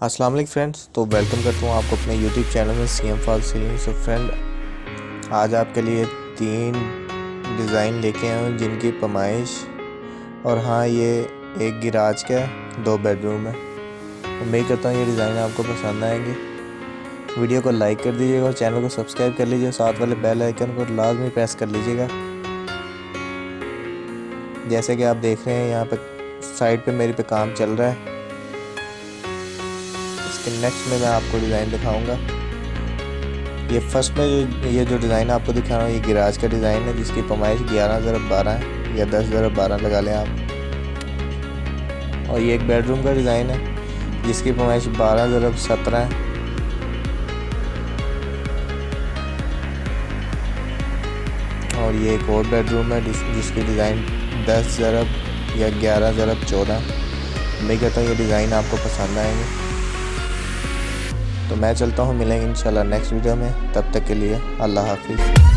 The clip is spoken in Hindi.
अस्सलाम वालेकुम फ्रेंड्स। तो वेलकम करता हूँ आपको अपने यूट्यूब चैनल में CM fall ceiling. So friend, आज आपके लिए 3 डिज़ाइन लेके आए हूँ जिनकी पैमाइश, और हाँ, ये एक गिराज का है, 2 बेडरूम है। उम्मीद करता हूँ ये डिज़ाइन आपको पसंद आएंगे। वीडियो को लाइक कर दीजिएगा और चैनल को सब्सक्राइब कर लीजिए, साथ वाले बेल आइकन को लाजमी प्रेस कर लीजिएगा। जैसे कि आप देख रहे हैं, यहाँ पे साइड पे मेरे पे काम चल रहा है। इसके नेक्स्ट में मैं आपको डिज़ाइन दिखाऊंगा। ये फर्स्ट में ये जो डिज़ाइन आपको दिखा रहा हूँ, ये गिराज का डिज़ाइन है जिसकी पैमाइश 11x12 है या 10x12 लगा लें आप। और ये एक बेडरूम का डिज़ाइन है जिसकी पैमाइश 12x17 है। और ये एक और बेडरूम है जिसकी डिज़ाइन 10 या 11x14। मैं कहता हूँ ये डिज़ाइन आपको पसंद आएंगे। तो मैं चलता हूँ, मिलेंगे इंशाल्लाह नेक्स्ट वीडियो में। तब तक के लिए अल्लाह हाफिज़।